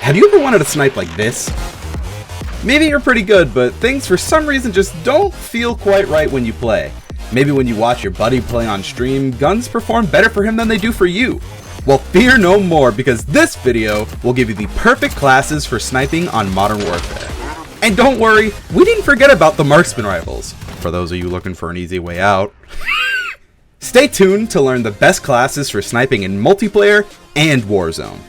Have you ever wanted to snipe like this? Maybe you're pretty good, but things for some reason just don't feel quite right when you play. Maybe when you watch your buddy play on stream, guns perform better for him than they do for you. Well, fear no more, because this video will give you the perfect classes for sniping on Modern Warfare. And don't worry, we didn't forget about the marksman rifles, for those of you looking for an easy way out. Stay tuned to learn the best classes for sniping in multiplayer and Warzone.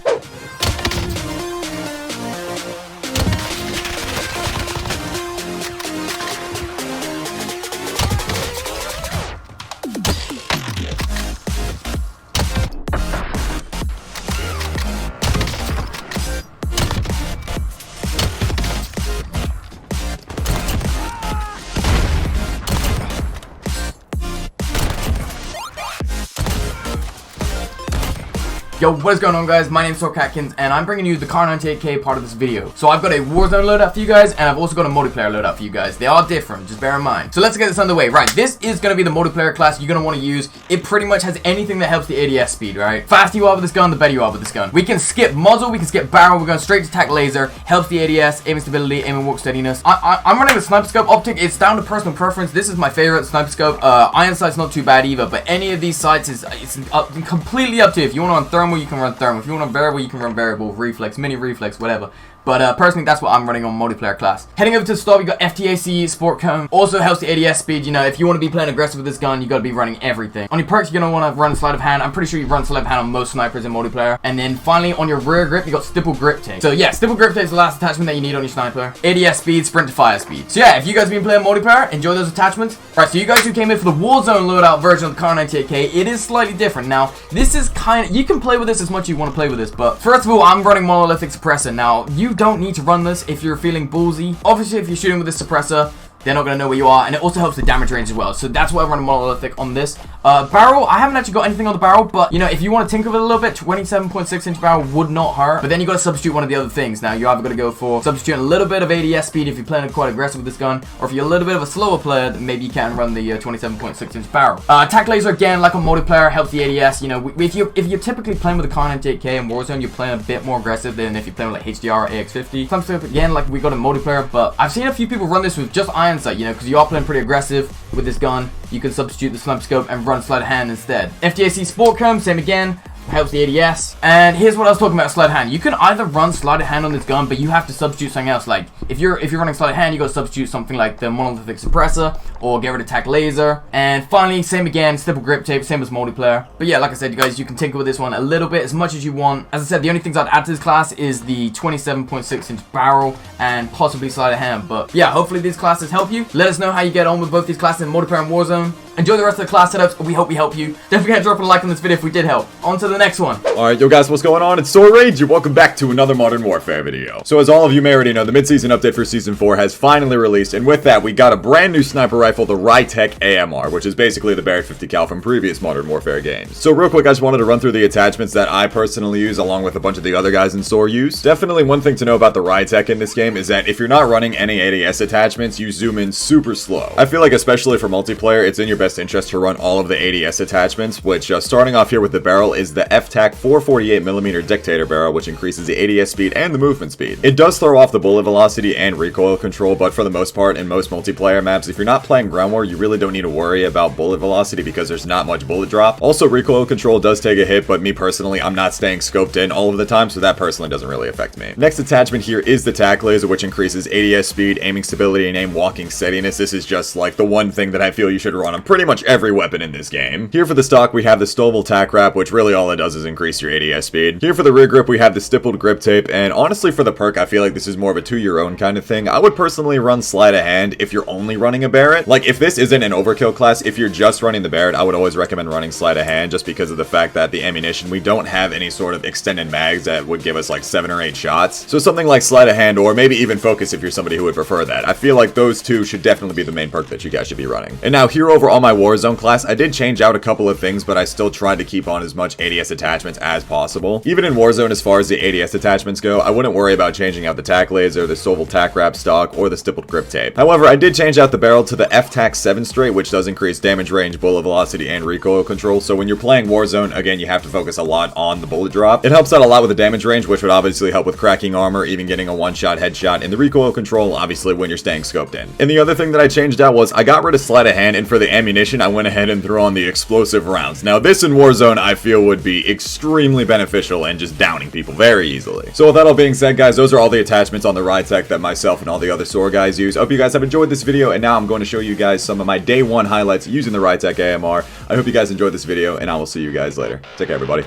Yo, what is going on, guys? My name is SoaR Catkinz, and I'm bringing you the Kar98k part of this video. So I've got a Warzone loadout for you guys, and I've also got a multiplayer loadout for you guys. They are different, just bear in mind. So let's get this underway. Right, this is going to be the multiplayer class you're going to want to use. It pretty much has anything that helps the ADS speed, right? Faster you are with this gun, the better you are with this gun. We can skip muzzle, we can skip barrel, we're going straight to tac laser, helps the ADS, aiming stability, aim and walk steadiness. I'm running the sniper scope optic. It's down to personal preference. This is my favorite sniper scope. Iron sight's not too bad either, but any of these sights is completely up to you. If you want to run thermal, you can run thermal. If you want a variable, you can run variable, reflex, mini reflex, whatever. But personally, that's what I'm running on multiplayer class. Heading over to the start, we got FTAC, Sport Cone. Also helps the ADS speed. You know, if you want to be playing aggressive with this gun, you got to be running everything. On your perks, you're going to want to run sleight of hand. I'm pretty sure you run sleight of hand on most snipers in multiplayer. And then finally, on your rear grip, you got stipple grip tape. So yeah, stipple grip tape is the last attachment that you need on your sniper. ADS speed, sprint to fire speed. So yeah, if you guys have been playing multiplayer, enjoy those attachments. Right, so you guys who came in for the Warzone loadout version of the Kar98k, it is slightly different. Now, this is kind of, you can play with this as much as you want to play with this, but first of all, I'm running monolithic suppressor. Now, you don't need to run this if you're feeling ballsy. Obviously, if you're shooting with this suppressor, they're not going to know where you are, and it also helps the damage range as well. So that's why I run a monolithic on this. Barrel, I haven't actually got anything on the barrel, but you know, if you want to tinker with it a little bit, 27.6-inch barrel would not hurt. But then you got to substitute one of the other things. Now, you're either going to go for substituting a little bit of ADS speed if you're playing quite aggressive with this gun, or if you're a little bit of a slower player, then maybe you can run the 27.6-inch barrel. Tac laser, again, like a multiplayer, helps the ADS. You know, if you're typically playing with the Kar98k in Warzone, you're playing a bit more aggressive than if you're playing with like HDR or AX50. Some stuff, again, like we got a multiplayer, but I've seen a few people run this with just iron sight, you know, because you are playing pretty aggressive with this gun. You can substitute the sniper scope and run sleight of hand instead. FTAC Sport Cone, same again, helps the ADS. And here's what I was talking about, sleight of hand. You can either run sleight of hand on this gun, but you have to substitute something else. Like if you're running sleight of hand, you got to substitute something like the monolithic suppressor or get rid of tac laser. And finally, same again, stipple grip tape, same as multiplayer. But yeah, like I said, you guys, you can tinker with this one a little bit, as much as you want. As I said, the only things I'd add to this class is the 27.6-inch barrel and possibly sleight of hand. But yeah, hopefully these classes help you. Let us know how you get on with both these classes in multiplayer and Warzone. Enjoy the rest of the class setups. We hope we help you. Don't forget to drop a like on this video if we did help. On to the next one. Alright, yo guys, what's going on? It's SoaR Rage. Welcome back to another Modern Warfare video. So as all of you may already know, the mid-season update for Season 4 has finally released, and with that, we got a brand new sniper rifle, the Rytec AMR, which is basically the Barrett 50 cal from previous Modern Warfare games. So real quick, I just wanted to run through the attachments that I personally use, along with a bunch of the other guys in SoaR use. Definitely one thing to know about the Rytec in this game is that if you're not running any ADS attachments, you zoom in super slow. I feel like especially for multiplayer, it's in your best interest to run all of the ADS attachments, which starting off here with the barrel is the FTAC 448mm dictator barrel, which increases the ADS speed and the movement speed. It does throw off the bullet velocity and recoil control, but for the most part, in most multiplayer maps, if you're not playing ground war, you really don't need to worry about bullet velocity because there's not much bullet drop. Also, recoil control does take a hit, but me personally, I'm not staying scoped in all of the time, so that personally doesn't really affect me. Next attachment here is the tac laser, which increases ADS speed, aiming stability, and aim walking steadiness. This is just like the one thing that I feel you should run on pretty much every weapon in this game. Here for the stock, we have the Stowable tac wrap, which really all it does is increase your ADS speed. Here for the rear grip, we have the stippled grip tape, and honestly for the perk, I feel like this is more of a to-your-own kind of thing. I would personally run sleight of hand if you're only running a Barrett. Like, if this isn't an overkill class, if you're just running the Barrett, I would always recommend running sleight of hand, just because of the fact that the ammunition, we don't have any sort of extended mags that would give us like 7 or 8 shots. So something like sleight of hand, or maybe even focus if you're somebody who would prefer that. I feel like those two should definitely be the main perk that you guys should be running. And now here over on my Warzone class, I did change out a couple of things, but I still tried to keep on as much ADS attachments as possible. Even in Warzone, as far as the ADS attachments go, I wouldn't worry about changing out the tack laser, the swivel tack wrap stock, or the stippled grip tape. However, I did change out the barrel to the F-Tac 7 straight, which does increase damage range, bullet velocity, and recoil control. So when you're playing Warzone, again, you have to focus a lot on the bullet drop. It helps out a lot with the damage range, which would obviously help with cracking armor, even getting a one-shot headshot, and the recoil control, obviously, when you're staying scoped in. And the other thing that I changed out was I got rid of sleight of hand, and for the ammunition, I went ahead and threw on the explosive rounds. Now, this in Warzone, I feel would be extremely beneficial and just downing people very easily. So with that all being said, guys, those are all the attachments on the Rytec that myself and all the other SoaR guys use. I hope you guys have enjoyed this video, and now I'm going to show you guys some of my day one highlights using the Rytec AMR. I hope you guys enjoyed this video, and I will see you guys later. Take care, everybody.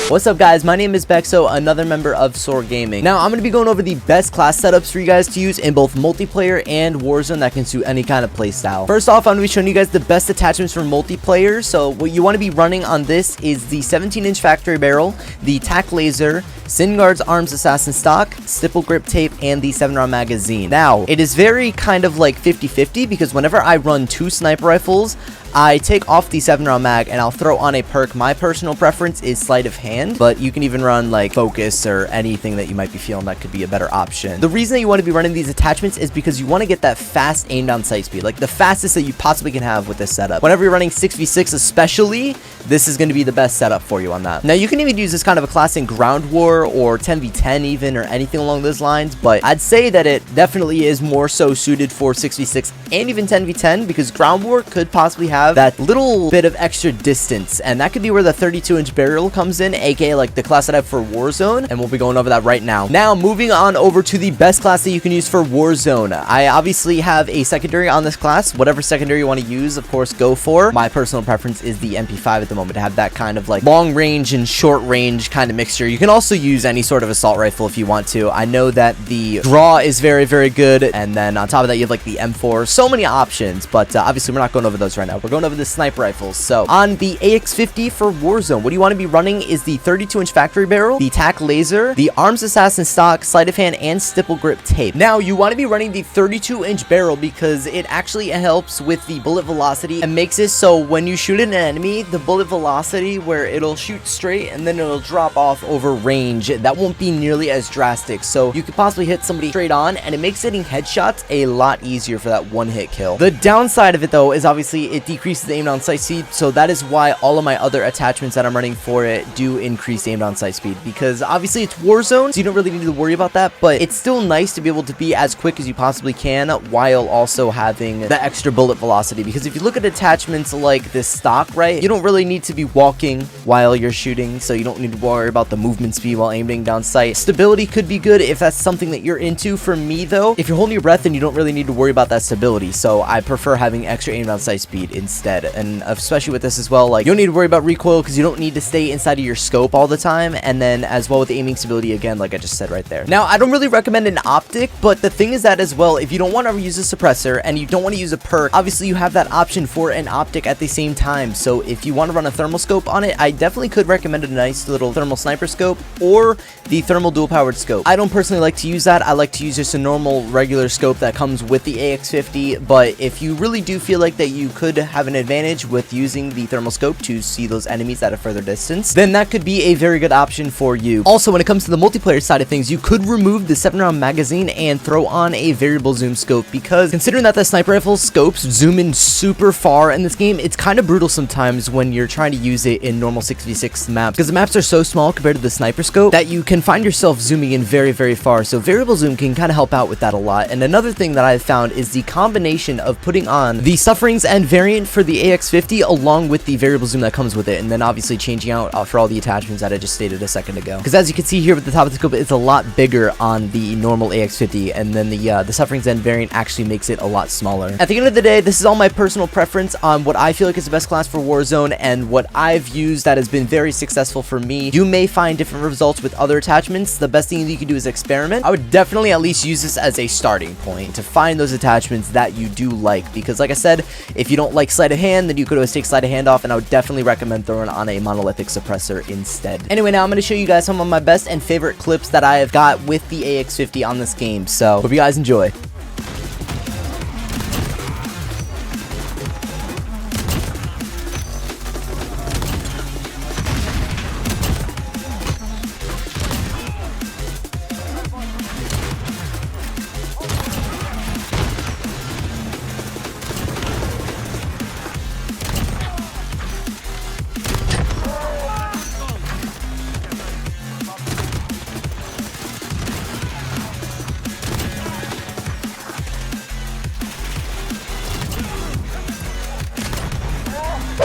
What's up, guys? My name is Bexo, another member of SoaR Gaming. Now, I'm going to be going over the best class setups for you guys to use in both multiplayer and Warzone that can suit any kind of playstyle. First off, I'm going to be showing you guys the best attachments for multiplayer. So what you want to be running on this is the 17-inch factory barrel, the tack laser, Singuard's arms assassin stock, stipple grip tape, and the 7-round magazine. Now, it is very kind of like 50-50 because whenever I run 2 sniper rifles, I take off the 7-round mag and I'll throw on a perk. My personal preference is sleight of hand, but you can even run like focus or anything that you might be feeling that could be a better option. The reason that you want to be running these attachments is because you want to get that fast aim down sight speed, like the fastest that you possibly can have with this setup. Whenever you're running 6v6 especially, this is going to be the best setup for you on that. Now, you can even use this kind of a class in ground war or 10v10 even, or anything along those lines, but I'd say that it definitely is more so suited for 6v6 and even 10v10 because ground war could possibly have that little bit of extra distance, and that could be where the 32-inch barrel comes in, aka like the class that I have for Warzone, and we'll be going over that right now. Now, moving on over to the best class that you can use for Warzone. I obviously have a secondary on this class. Whatever secondary you want to use, of course, go for. My personal preference is the MP5 at the moment to have that kind of like long range and short range kind of mixture. You can also use any sort of assault rifle if you want to. I know that the draw is very, very good, and then on top of that, you have like the M4. So many options, but obviously we're not going over those right now. We're going over the sniper rifles. So on the AX50 for Warzone, what you want to be running is the 32-inch factory barrel, the tack laser, the arms assassin stock, sleight of hand, and stipple grip tape. Now, you want to be running the 32-inch barrel because it actually helps with the bullet velocity and makes it so when you shoot at an enemy, the bullet velocity where it'll shoot straight and then it'll drop off over range, that won't be nearly as drastic. So you could possibly hit somebody straight on, and it makes hitting headshots a lot easier for that one-hit kill. The downside of it, though, is obviously it decreases the aim down sight speed, so that is why all of my other attachments that I'm running for it do increase aim down sight speed, because obviously it's Warzone, so you don't really need to worry about that, but it's still nice to be able to be as quick as you possibly can while also having the extra bullet velocity, because if you look at attachments like this stock, right, you don't really need to be walking while you're shooting, so you don't need to worry about the movement speed while aiming down sight. Stability could be good if that's something that you're into. For me, though, if you're holding your breath, then you don't really need to worry about that stability, so I prefer having extra aim down sight speed instead. And especially with this as well, like, you don't need to worry about recoil because you don't need to stay inside of your scope all the time, and then as well with the aiming stability, again, like I just said right there. Now, I don't really recommend an optic, but the thing is that as well, if you don't want to use a suppressor and you don't want to use a perk, obviously you have that option for an optic at the same time. So if you want to run a thermal scope on it, I definitely could recommend a nice little thermal sniper scope or the thermal dual powered scope. I don't personally like to use that. I like to use just a normal regular scope that comes with the AX50, but if you really do feel like that you could have have an advantage with using the thermal scope to see those enemies at a further distance, then that could be a very good option for you. Also, when it comes to the multiplayer side of things, you could remove the 7-round magazine and throw on a variable zoom scope, because considering that the sniper rifle scopes zoom in super far in this game, it's kind of brutal sometimes when you're trying to use it in normal 6v6 maps, because the maps are so small compared to the sniper scope that you can find yourself zooming in very, very far. So variable zoom can kind of help out with that a lot. And another thing that I've found is the combination of putting on the sufferings and variant for the AX50 along with the variable zoom that comes with it, and then obviously changing out for all the attachments that I just stated a second ago. Because as you can see here with the top of the scope, it's a lot bigger on the normal AX50, and then the sufferings and variant actually makes it a lot smaller. At the end of the day, this is all my personal preference on what I feel like is the best class for Warzone and what I've used that has been very successful for me. You may find different results with other attachments. The best thing you can do is experiment. I would definitely at least use this as a starting point to find those attachments that you do like, because like I said, if you don't like sleight of hand, then you could always take sleight of hand off, and I would definitely recommend throwing on a monolithic suppressor instead. Anyway, now I'm going to show you guys some of my best and favorite clips that I have got with the AX50 on this game, so hope you guys enjoy.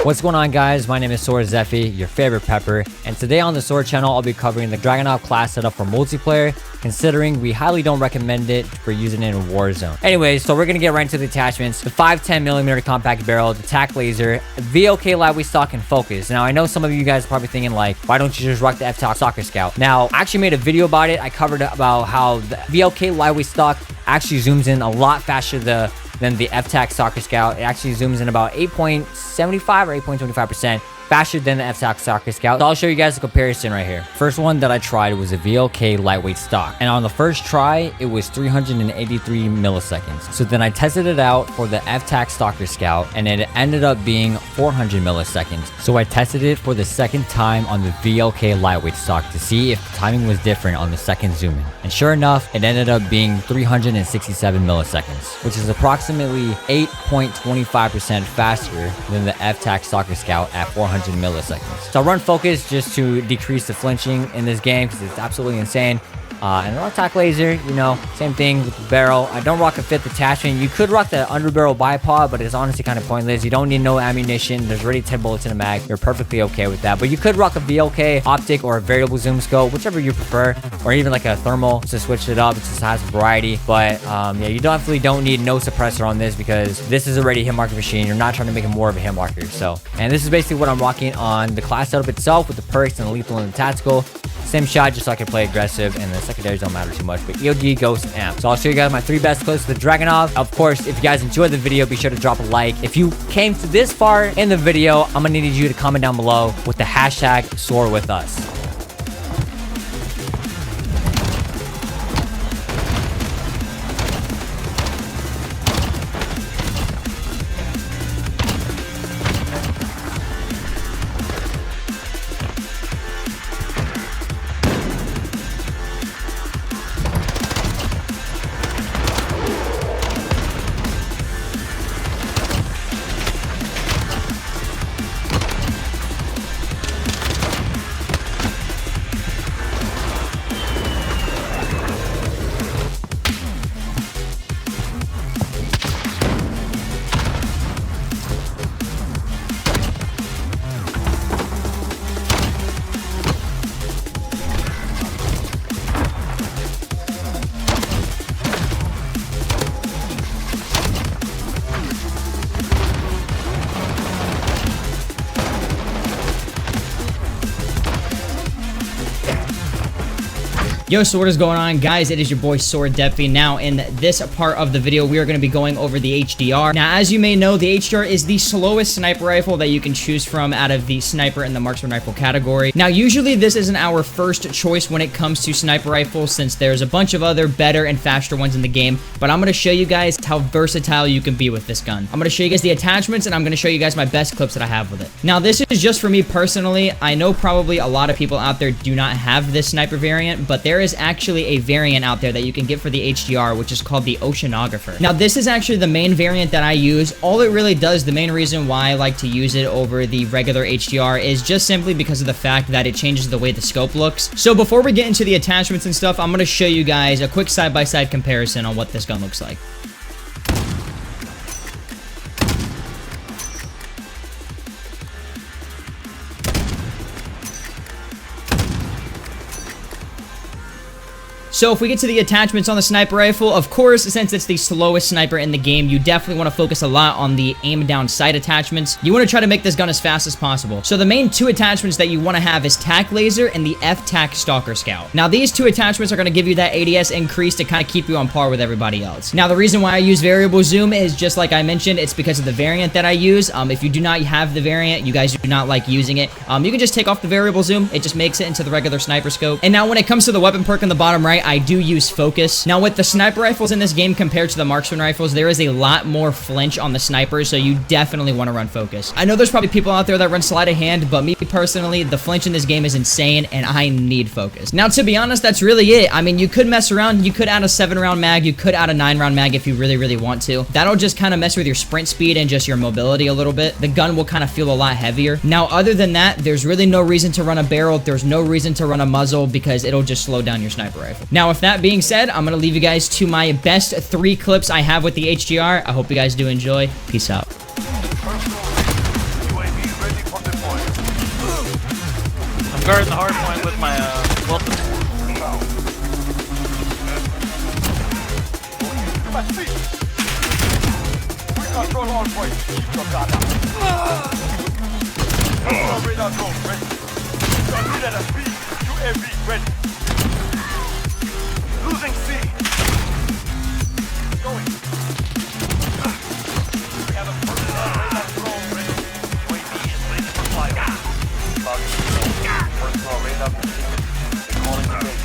What's going on, guys? My name is SoaR Zephy, your favorite pepper, and today on the SoaR channel I'll be covering the Dragunov class setup for multiplayer, considering we highly don't recommend it for using it in Warzone. Anyways, so we're gonna get right into the attachments. The 510mm compact barrel, the tac laser, VLK lightweight stock, and focus. Now I know some of you guys are probably thinking like, why don't you just rock the FTAC SoaR Scout? Now I actually made a video about it. I covered about how the VLK lightweight stock actually zooms in a lot faster than the FTAC SoaR Scout. It actually zooms in about 8.75 or 8.25% faster than the FTAC SoaR Scout. So I'll show you guys a comparison right here. First one that I tried was a VLK lightweight stock, and on the first try it was 383 milliseconds. So then I tested it out for the FTAC SoaR Scout, and it ended up being 400 milliseconds. So I tested it for the second time on the VLK lightweight stock to see if the timing was different on the second zoom in, and sure enough it ended up being 367 milliseconds, which is approximately 8.25% faster than the FTAC SoaR Scout at 400 milliseconds. So I run focus just to decrease the flinching in this game because it's absolutely insane. And the tac laser, you know, same thing with the barrel. I don't rock a fifth attachment. You could rock the underbarrel bipod, but it's honestly kind of pointless. You don't need no ammunition. There's already 10 bullets in a mag. You're perfectly okay with that. But you could rock a VLK optic or a variable zoom scope, whichever you prefer, or even like a thermal to switch it up. It just has variety. But yeah, you definitely don't need no suppressor on this because this is already a hit marker machine. You're not trying to make it more of a hit marker. So, and this is basically what I'm rocking on the class setup itself with the perks and the lethal and the tactical. Same shot, just so I can play aggressive, and the secondaries don't matter too much, but EOD, Ghost, Amp. So I'll show you guys my 3 best clips with the Dragunov. Of course, if you guys enjoyed the video, be sure to drop a like. If you came to this far in the video, I'm gonna need you to comment down below with the hashtag SoaR with us. Yo, so what is going on, guys? It is your boy SoaR Depv. Now, in this part of the video, we are going to be going over the HDR. Now, as you may know, the HDR is the slowest sniper rifle that you can choose from out of the sniper and the marksman rifle category. Now, usually this isn't our first choice when it comes to sniper rifles, since there's a bunch of other better and faster ones in the game, but I'm going to show you guys how versatile you can be with this gun. I'm going to show you guys the attachments, and I'm going to show you guys my best clips that I have with it. Now, this is just for me personally. I know probably a lot of people out there do not have this sniper variant, but there is actually a variant out there that you can get for the HDR, which is called the Oceanographer. Now, this is actually the main variant that I use. All it really does, the main reason why I like to use it over the regular HDR is just simply because of the fact that it changes the way the scope looks. So before we get into the attachments and stuff, I'm going to show you guys a quick side-by-side comparison on what this gun looks like. So if we get to the attachments on the sniper rifle, of course, since it's the slowest sniper in the game, you definitely want to focus a lot on the aim down sight attachments. You want to try to make this gun as fast as possible. So the main two attachments that you want to have is Tac Laser and the F-Tac Stalker Scout. Now, these two attachments are going to give you that ADS increase to kind of keep you on par with everybody else. Now, the reason why I use variable zoom is just like I mentioned, it's because of the variant that I use. If you do not have the variant, you guys do not like using it, you can just take off the variable zoom. It just makes it into the regular sniper scope. And now when it comes to the weapon perk in the bottom right, I do use focus. Now, with the sniper rifles in this game compared to the marksman rifles, there is a lot more flinch on the snipers, so you definitely want to run focus. I know there's probably people out there that run sleight of hand, but me personally, the flinch in this game is insane, and I need focus. Now, to be honest, that's really it. I mean, you could mess around. You could add a 7-round mag. You could add a 9-round mag if you really want to. That'll just kind of mess with your sprint speed and just your mobility a little bit. The gun will kind of feel a lot heavier. Now, other than that, there's really no reason to run a barrel. There's no reason to run a muzzle because it'll just slow down your sniper rifle. Now, with that being said, I'm going to leave you guys to my best 3 clips I have with the HDR. I hope you guys do enjoy. Peace out. I'm guarding the hard point with my weapon. We control all points. Keep your guard up. Radar drone ready. Torpedo at speed. UAV ready. Losing C. Going. We have a personal radar drone ready. UAV is ready for flyover. Personal radar position. Calling the base.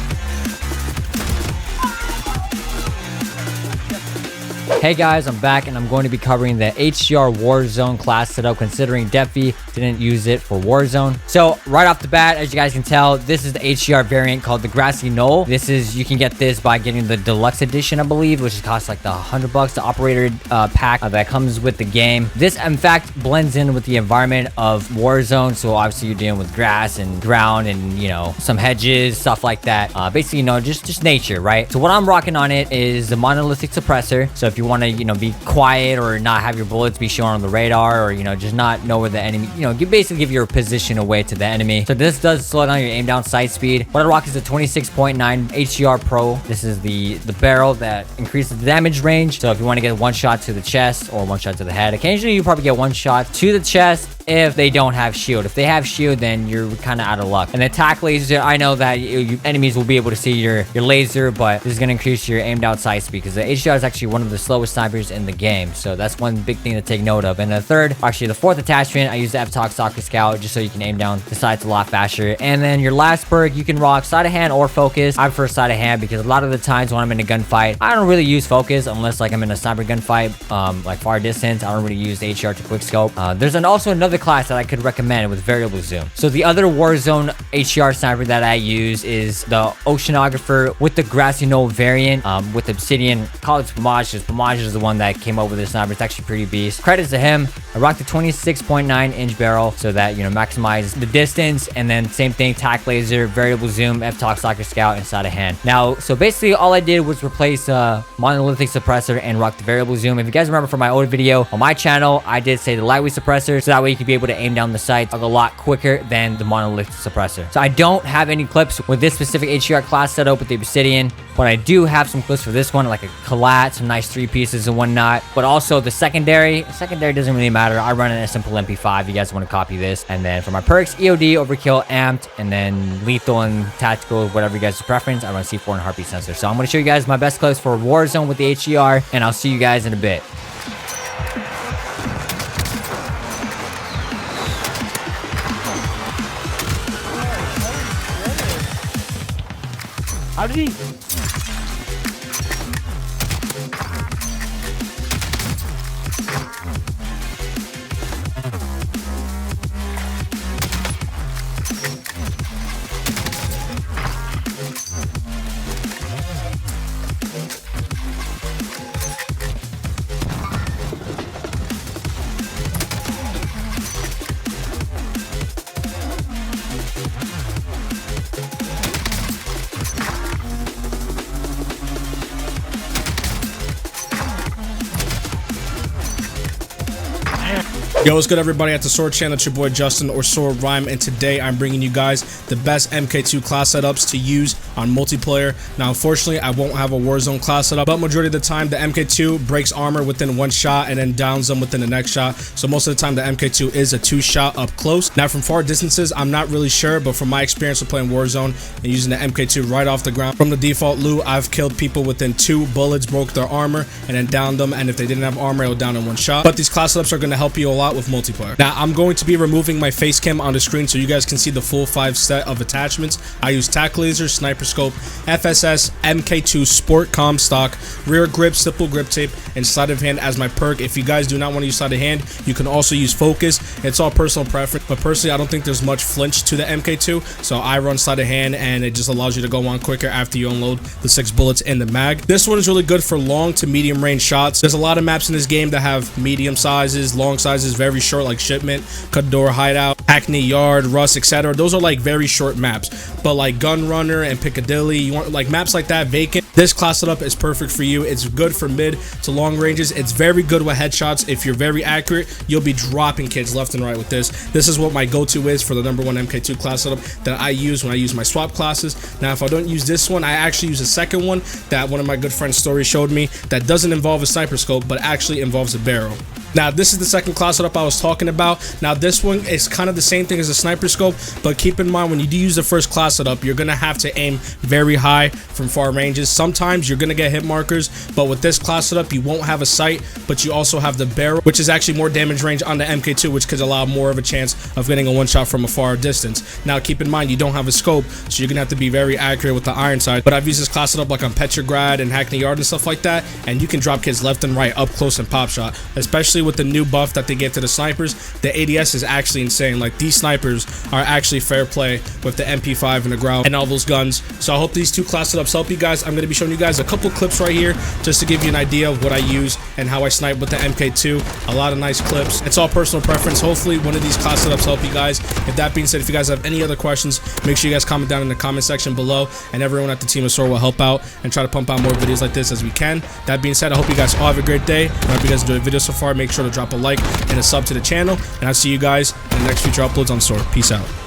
Hey guys, I'm back and I'm going to be covering the HDR Warzone class setup, considering Depv didn't use it for Warzone. So right off the bat, as you guys can tell, this is the HDR variant called the Grassy Knoll. You can get this by getting the deluxe edition, I believe, which costs like the $100, the operator pack that comes with the game. This in fact blends in with the environment of Warzone, so obviously you're dealing with grass and ground and, you know, some hedges, stuff like that. Basically, you know, just nature, right? So what I'm rocking on it is the monolithic suppressor. So if you want to, you know, be quiet or not have your bullets be shown on the radar, or, you know, just not know where the enemy, you know, you basically give your position away to the enemy. So this does slow down your aim down sight speed. What I rock is the 26.9 HDR Pro. This is the barrel that increases the damage range. So if you want to get one shot to the chest or one shot to the head, occasionally you probably get one shot to the chest if they don't have shield. If they have shield, then you're kind of out of luck. And the attack laser, I know that enemies will be able to see your laser, but this is going to increase your aimed out sight speed because the HDR is actually one of the slowest snipers in the game. So that's one big thing to take note of. And the fourth attachment, I use the F-Tac Stalker Scout just so you can aim down the sights a lot faster. And then your last perk, you can rock side of hand or focus. I prefer side of hand because a lot of the times when I'm in a gunfight, I don't really use focus unless like I'm in a sniper gunfight, like far distance. I don't really use the HDR to quick scope. There's also another class that I could recommend with variable zoom. So the other Warzone HDR sniper that I use is the Oceanographer with the Grassy Knoll variant, with Obsidian. Call it Pomage. Pomage is the one that came up with this sniper. It's actually pretty beast. Credits to him. I rocked the 26.9 inch barrel so that, you know, maximize the distance. And then same thing, tac laser, variable zoom, F-Tac Stalker Scout, and side of hand. Now, so basically all I did was replace monolithic suppressor and rock the variable zoom. If you guys remember from my old video on my channel, I did say the lightweight suppressor so that way you can to be able to aim down the sights a lot quicker than the monolith suppressor. So I don't have any clips with this specific HDR class setup with the Obsidian, but I do have some clips for this one, like a collat, some nice 3 pieces and whatnot. But also the secondary doesn't really matter. I run in a simple MP5. You guys want to copy this. And then for my perks, EOD, Overkill, Amped, and then lethal and tactical, whatever you guys' preference, I run C4 and heartbeat sensor. So I'm going to show you guys my best clips for Warzone with the HDR, and I'll see you guys in a bit. How did he? Yo, what's good everybody at the SoaR channel? It's your boy Justin, or SoaR Rymm, and today I'm bringing you guys the best MK2 class setups to use on multiplayer. Now unfortunately I won't have a Warzone class setup, but majority of the time the MK2 breaks armor within 1 shot and then downs them within the next shot. So most of the time the MK2 is a 2-shot up close. Now from far distances I'm not really sure, but from my experience of playing Warzone and using the MK2 right off the ground from the default loot, I've killed people within 2 bullets, broke their armor, and then downed them, and if they didn't have armor it'll down in 1 shot. But these class setups are going to help you a lot with multiplayer. Now I'm going to be removing my face cam on the screen so you guys can see the full 5 set of attachments. I use tac laser, sniper scope, FSS, MK2 sport comm stock, rear grip, simple grip tape, and sleight of hand as my perk. If you guys do not want to use sleight of hand, you can also use focus. It's all personal preference, but personally I don't think there's much flinch to the MK2, so I run sleight of hand and it just allows you to go on quicker after you unload the 6 bullets in the mag. This one is really good for long to medium range shots. There's a lot of maps in this game that have medium sizes, long sizes, very short, like Shipment, Cut-Door Hideout, Hackney Yard, Rust, etc. Those are like very short maps. But like Gun Runner and Piccadilly, you want like maps like that, vacant, this class setup is perfect for you. It's good for mid to long ranges. It's very good with headshots. If you're very accurate, you'll be dropping kids left and right with this. This is what my go-to is for the #1 MK2 class setup that I use when I use my swap classes. Now if I don't use this one, I actually use a second one that one of my good friends Story showed me that doesn't involve a sniper scope but actually involves a barrel. Now this is the second class setup I was talking about. Now this one is kind of the same thing as a sniper scope, but keep in mind when you do use the first class setup, you're gonna have to aim very high from far ranges. Sometimes you're gonna get hit markers, but with this class setup you won't have a sight, but you also have the barrel, which is actually more damage range on the MK2, which could allow more of a chance of getting a 1-shot from a far distance. Now keep in mind you don't have a scope, so you're gonna have to be very accurate with the iron sight, but I've used this class setup like on Petrograd and Hackney Yard and stuff like that, and you can drop kids left and right up close and pop shot, especially with the new buff that they gave to the snipers. The ADS is actually insane. Like these snipers are actually fair play with the MP5 and the Grau and all those guns. So I hope these 2 class setups help you guys. I'm going to be showing you guys a couple clips right here just to give you an idea of what I use and how I snipe with the MK2. A lot of nice clips. It's all personal preference. Hopefully one of these class setups help you guys. If that being said, if you guys have any other questions, make sure you guys comment down in the comment section below, and everyone at the team of SoaR will help out and try to pump out more videos like this as we can. That being said, I hope you guys all have a great day. I hope you guys enjoyed the video so far. Make sure to drop a like and a sub to the channel, and I'll see you guys in the next future uploads on SoaR. Peace out.